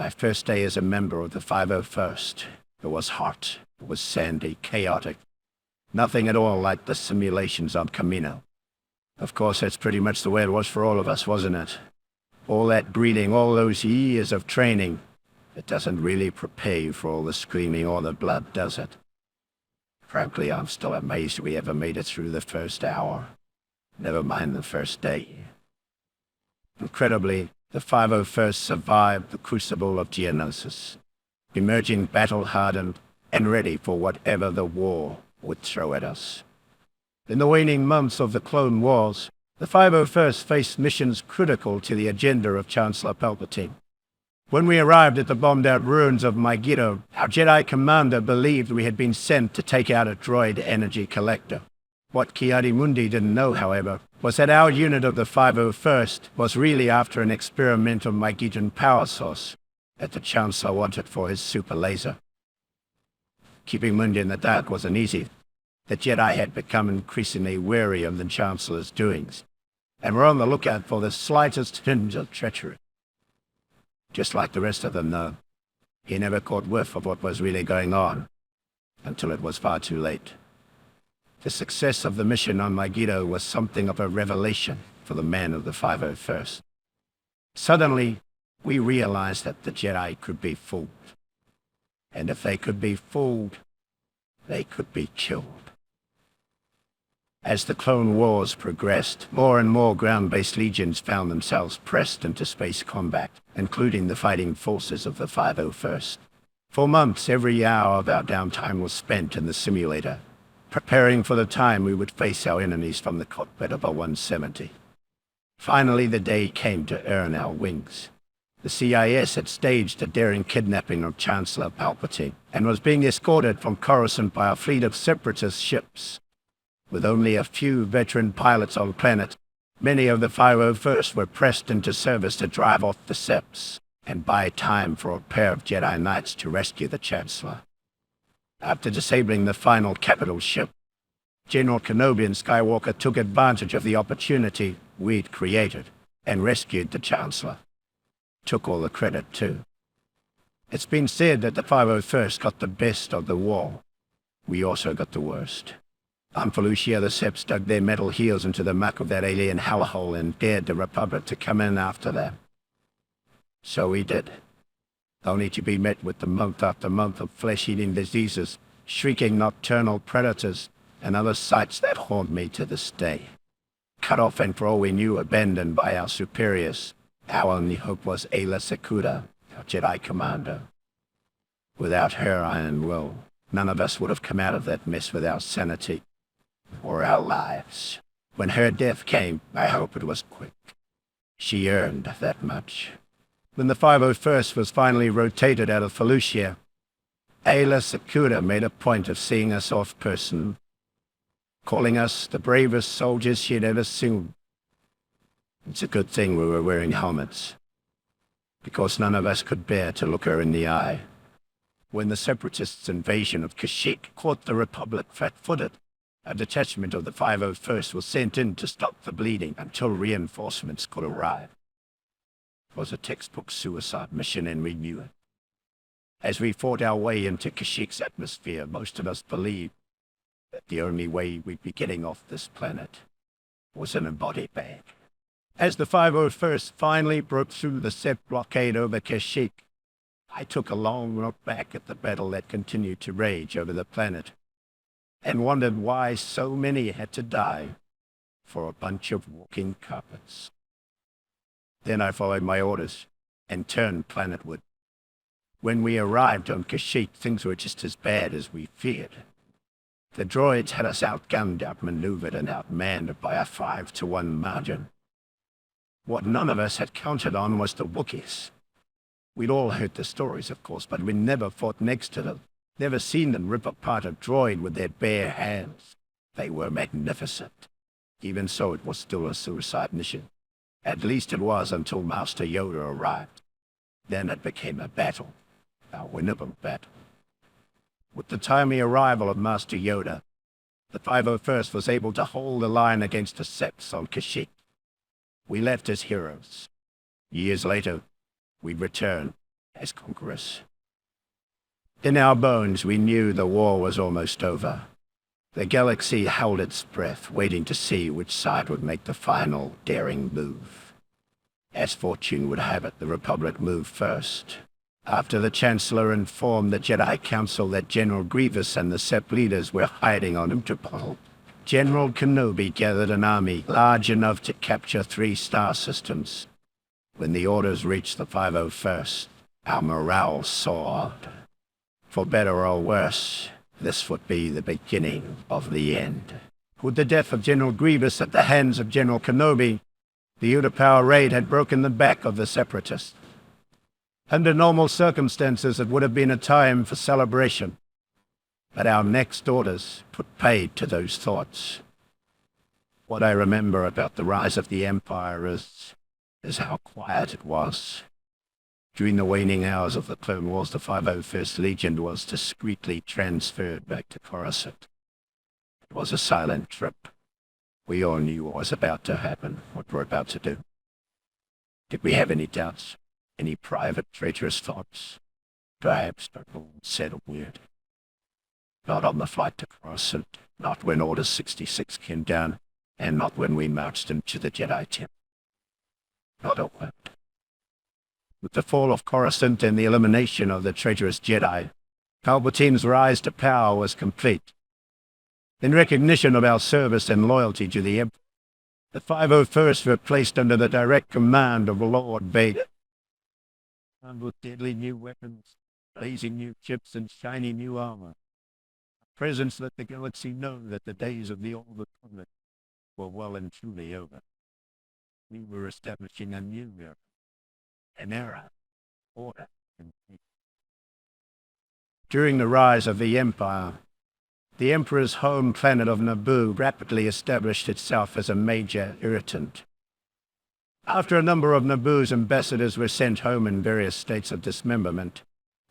My first day as a member of the 501st. It was hot, it was sandy, chaotic. Nothing at all like the simulations on Kamino. Of course, that's pretty much the way it was for all of us, wasn't it? All that breeding, all those years of training, it doesn't really prepare you for all the screaming or the blood, does it? Frankly, I'm still amazed we ever made it through the first hour. Never mind the first day. Incredibly, the 501st survived the crucible of Geonosis, emerging battle-hardened and ready for whatever the war would throw at us. In the waning months of the Clone Wars, the 501st faced missions critical to the agenda of Chancellor Palpatine. When we arrived at the bombed-out ruins of Mygeeto, our Jedi commander believed we had been sent to take out a droid energy collector. What Ki-Adi-Mundi didn't know, however, was that our unit of the 501st was really after an experimental Mygeetan power source that the Chancellor wanted for his super laser. Keeping Mundi in the dark wasn't easy. The Jedi had become increasingly wary of the Chancellor's doings, and were on the lookout for the slightest hint of treachery. Just like the rest of them, though, he never caught whiff of what was really going on, until it was far too late. The success of the mission on Mygeeto was something of a revelation for the men of the 501st. Suddenly, we realized that the Jedi could be fooled. And if they could be fooled, they could be killed. As the Clone Wars progressed, more and more ground-based legions found themselves pressed into space combat, including the fighting forces of the 501st. For months, every hour of our downtime was spent in the simulator, preparing for the time we would face our enemies from the cockpit of a 170. Finally, the day came to earn our wings. The CIS had staged a daring kidnapping of Chancellor Palpatine, and was being escorted from Coruscant by a fleet of separatist ships. With only a few veteran pilots on planet, many of the 501st were pressed into service to drive off the Seps, and buy time for a pair of Jedi Knights to rescue the Chancellor. After disabling the final capital ship, General Kenobi and Skywalker took advantage of the opportunity we'd created, and rescued the Chancellor. Took all the credit, too. It's been said that the 501st got the best of the war. We also got the worst. On Felucia, the Seps dug their metal heels into the muck of that alien hellhole and dared the Republic to come in after them. So we did, only to be met with the month after month of flesh-eating diseases, shrieking nocturnal predators, and other sights that haunt me to this day. Cut off and for all we knew abandoned by our superiors, our only hope was Aayla Secura, our Jedi commander. Without her iron will, none of us would have come out of that mess with our sanity or our lives. When her death came, I hope it was quick. She earned that much. When the 501st was finally rotated out of Felucia, Aayla Secura made a point of seeing us off personally, calling us the bravest soldiers she had ever seen. It's a good thing we were wearing helmets, because none of us could bear to look her in the eye. When the Separatists' invasion of Kashyyyk caught the Republic flat-footed, a detachment of the 501st was sent in to stop the bleeding until reinforcements could arrive. It was a textbook suicide mission, and we knew it. As we fought our way into Kashyyyk's atmosphere, most of us believed that the only way we'd be getting off this planet was in a body bag. As the 501st finally broke through the Sep blockade over Kashyyyk, I took a long look back at the battle that continued to rage over the planet, and wondered why so many had to die for a bunch of walking carpets. Then I followed my orders and turned planetward. When we arrived on Kashyyyk, things were just as bad as we feared. The droids had us outgunned, outmaneuvered, and outmanned by a 5-to-1 margin. What none of us had counted on was the Wookiees. We'd all heard the stories, of course, but we'd never fought next to them, never seen them rip apart a droid with their bare hands. They were magnificent. Even so, it was still a suicide mission. At least it was until Master Yoda arrived. Then it became a battle, a winnable battle. With the timely arrival of Master Yoda, the 501st was able to hold the line against the Seps on Kashyyyk. We left as heroes. Years later, we'd return as conquerors. In our bones, we knew the war was almost over. The galaxy held its breath, waiting to see which side would make the final, daring move. As fortune would have it, the Republic moved first. After the Chancellor informed the Jedi Council that General Grievous and the Sept leaders were hiding on Utapau, General Kenobi gathered an army large enough to capture 3 star systems. When the orders reached the 501st, our morale soared. For better or worse, this would be the beginning of the end. With the death of General Grievous at the hands of General Kenobi, the Utapau raid had broken the back of the Separatists. Under normal circumstances, it would have been a time for celebration. But our next orders put paid to those thoughts. What I remember about the rise of the Empire is how quiet it was. During the waning hours of the Clone Wars, the 501st Legion was discreetly transferred back to Coruscant. It was a silent trip. We all knew what was about to happen, what we're about to do. Did we have any doubts? Any private, traitorous thoughts? Perhaps people said a word. Not on the flight to Coruscant, not when Order 66 came down, and not when we marched into the Jedi Temple. Not a word. With the fall of Coruscant and the elimination of the traitorous Jedi, Palpatine's rise to power was complete. In recognition of our service and loyalty to the Emperor, the 501st were placed under the direct command of Lord Vader. Armed with deadly new weapons, blazing new ships, and shiny new armor, a presence let the galaxy know that the days of the Old Republic were well and truly over. We were establishing a new era. An era, order, and peace. During the rise of the Empire, the Emperor's home planet of Naboo rapidly established itself as a major irritant. After a number of Naboo's ambassadors were sent home in various states of dismemberment,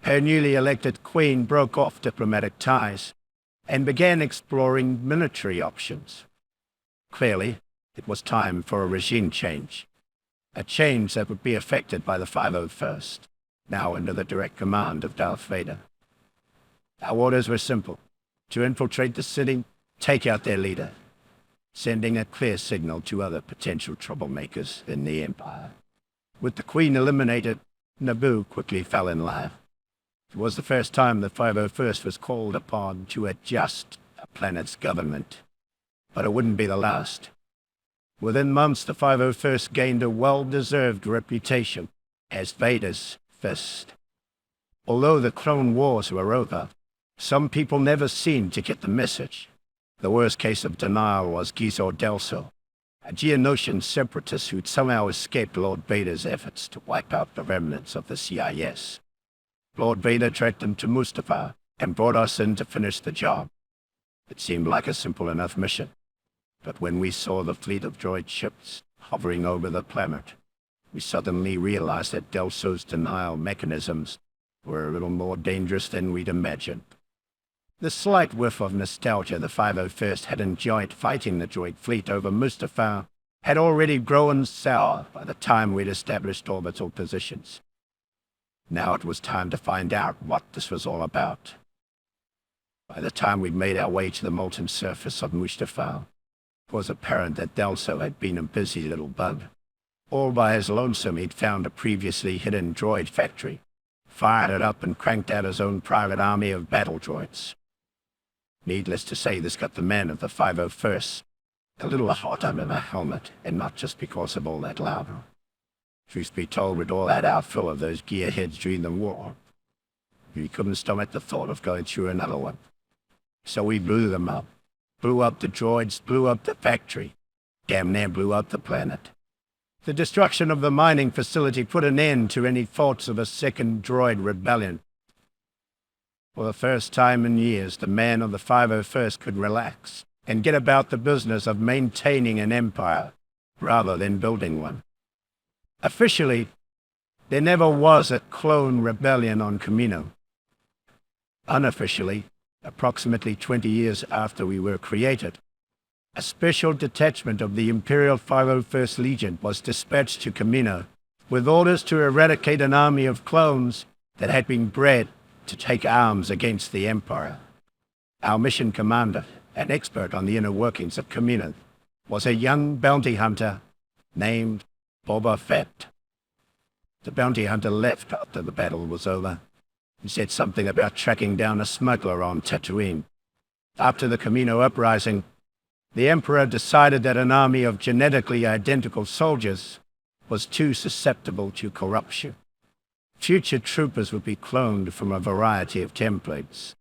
her newly elected queen broke off diplomatic ties and began exploring military options. Clearly, it was time for a regime change. A change that would be affected by the 501st, now under the direct command of Darth Vader. Our orders were simple: to infiltrate the city, take out their leader, sending a clear signal to other potential troublemakers in the Empire. With the Queen eliminated, Naboo quickly fell in line. It was the first time the 501st was called upon to adjust a planet's government, but it wouldn't be the last. Within months, the 501st gained a well-deserved reputation as Vader's fist. Although the Clone Wars were over, some people never seemed to get the message. The worst case of denial was Gizo Delso, a Geonosian separatist who'd somehow escaped Lord Vader's efforts to wipe out the remnants of the CIS. Lord Vader tracked him to Mustafar and brought us in to finish the job. It seemed like a simple enough mission. But when we saw the fleet of droid ships hovering over the planet, we suddenly realized that Delso's denial mechanisms were a little more dangerous than we'd imagined. The slight whiff of nostalgia the 501st had enjoyed fighting the droid fleet over Mustafar had already grown sour by the time we'd established orbital positions. Now it was time to find out what this was all about. By the time we'd made our way to the molten surface of Mustafar, it was apparent that Delso had been a busy little bug. All by his lonesome, he'd found a previously hidden droid factory, fired it up, and cranked out his own private army of battle droids. Needless to say, this got the men of the 501st a little hot under the helmet, and not just because of all that lava. Truth be told, we'd all had our fill of those gearheads during the war. We couldn't stomach the thought of going through another one. So we blew them up. Blew up the droids, blew up the factory, damn near blew up the planet. The destruction of the mining facility put an end to any thoughts of a second droid rebellion. For the first time in years, the men of the 501st could relax and get about the business of maintaining an empire rather than building one. Officially, there never was a clone rebellion on Kamino. Unofficially, approximately 20 years after we were created, a special detachment of the Imperial 501st Legion was dispatched to Kamino with orders to eradicate an army of clones that had been bred to take arms against the Empire. Our mission commander, an expert on the inner workings of Kamino, was a young bounty hunter named Boba Fett. The bounty hunter left after the battle was over. He said something about tracking down a smuggler on Tatooine. After the Kamino uprising, the Emperor decided that an army of genetically identical soldiers was too susceptible to corruption. Future troopers would be cloned from a variety of templates.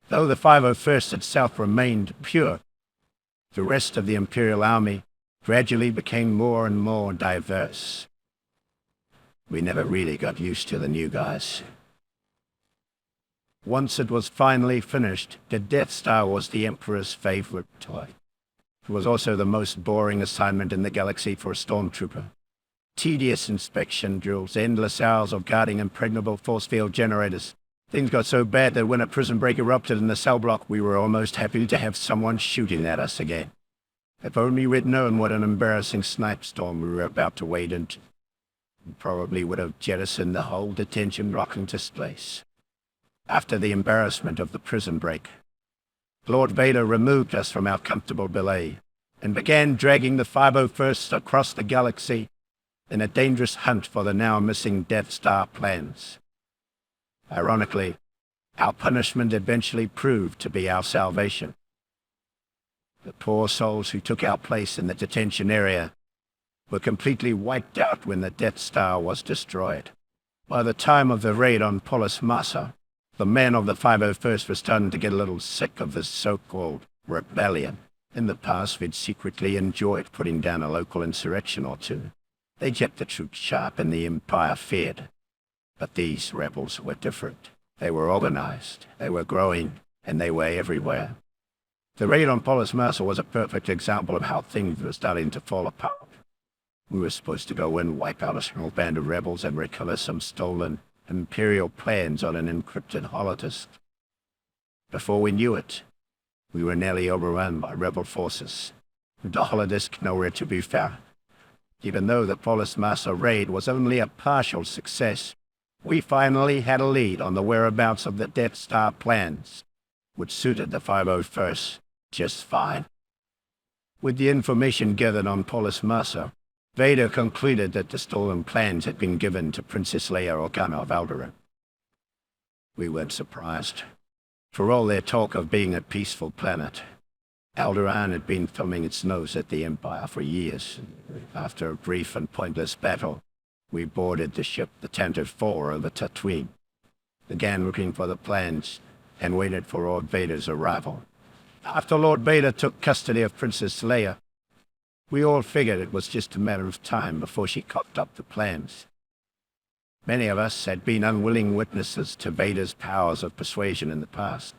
Though the 501st itself remained pure, the rest of the Imperial Army gradually became more and more diverse. We never really got used to the new guys. Once it was finally finished, the Death Star was the Emperor's favorite toy. It was also the most boring assignment in the galaxy for a stormtrooper. Tedious inspection drills, endless hours of guarding impregnable force field generators. Things got so bad that when a prison break erupted in the cell block, we were almost happy to have someone shooting at us again. If only we'd known what an embarrassing snipe storm we were about to wade into. We probably would have jettisoned the whole detention block into space. After the embarrassment of the prison break, Lord Vader removed us from our comfortable belay and began dragging the 501st across the galaxy in a dangerous hunt for the now missing Death Star plans. Ironically, our punishment eventually proved to be our salvation. The poor souls who took our place in the detention area were completely wiped out when the Death Star was destroyed. By the time of the raid on Polis Massa, the men of the 501st were starting to get a little sick of this so-called rebellion. In the past, we'd secretly enjoyed putting down a local insurrection or two. They kept the troops sharp and the Empire feared. But these rebels were different. They were organized, they were growing, and they were everywhere. The raid on Polis Massa was a perfect example of how things were starting to fall apart. We were supposed to go in, wipe out a small band of rebels, and recover some stolen Imperial plans on an encrypted holodisk. Before we knew it, we were nearly overrun by rebel forces, with the holodisk nowhere to be found. Even though the Polis Massa raid was only a partial success, we finally had a lead on the whereabouts of the Death Star plans, which suited the 501st just fine. With the information gathered on Polis Massa, Vader concluded that the stolen plans had been given to Princess Leia Organa of Alderaan. We weren't surprised. For all their talk of being a peaceful planet, Alderaan had been thumbing its nose at the Empire for years. After a brief and pointless battle, we boarded the ship, the Tantive IV, over Tatooine, began looking for the plans, and waited for Lord Vader's arrival. After Lord Vader took custody of Princess Leia, we all figured it was just a matter of time before she coughed up the plans. Many of us had been unwilling witnesses to Vader's powers of persuasion in the past.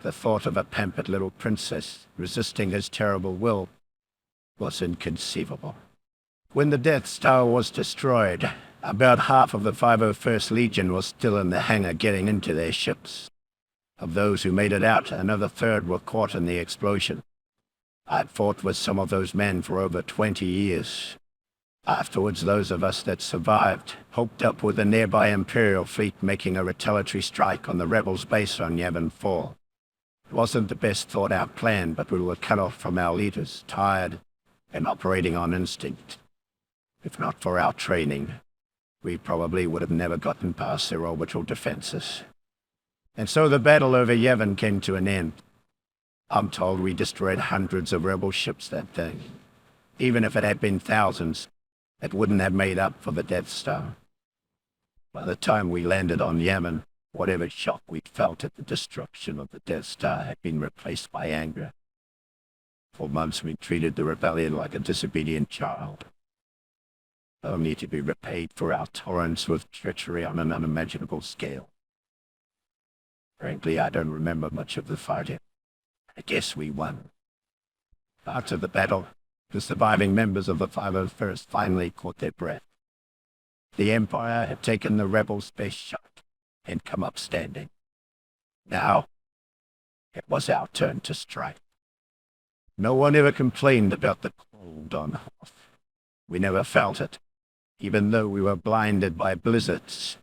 The thought of a pampered little princess resisting his terrible will was inconceivable. When the Death Star was destroyed, about half of the 501st Legion was still in the hangar getting into their ships. Of those who made it out, another third were caught in the explosion. I'd fought with some of those men for over 20 years. Afterwards, those of us that survived hoped up with the nearby Imperial fleet making a retaliatory strike on the rebels' base on Yavin 4. It wasn't the best thought-out plan, but we were cut off from our leaders, tired, and operating on instinct. If not for our training, we probably would have never gotten past their orbital defenses. And so the battle over Yavin came to an end. I'm told we destroyed hundreds of rebel ships that day. Even if it had been thousands, it wouldn't have made up for the Death Star. By the time we landed on Yavin, whatever shock we'd felt at the destruction of the Death Star had been replaced by anger. For months we treated the rebellion like a disobedient child, only to be repaid for our tolerance with treachery on an unimaginable scale. Frankly, I don't remember much of the fighting. I guess we won. After the battle, the surviving members of the 501st finally caught their breath. The Empire had taken the rebels' best shot and come up standing. Now, it was our turn to strike. No one ever complained about the cold on Hoth. We never felt it, even though we were blinded by blizzards.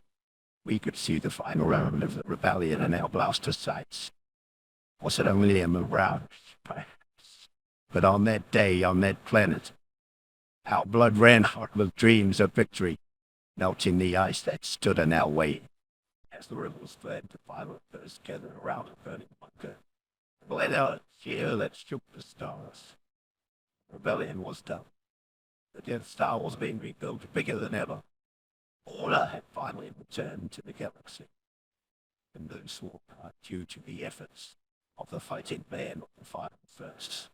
we could see the final round of the rebellion in our blaster sights. Was it only a mirage? But on that day, on that planet, our blood ran hot with dreams of victory, melting the ice that stood in our way. As the rebels fled, the pilots gathered around a burning bunker. Let out a cheer that shook the stars. Rebellion was done. The Death Star was being rebuilt bigger than ever. Order had finally returned to the galaxy. And those were due to the efforts of the fighting band of the Final First.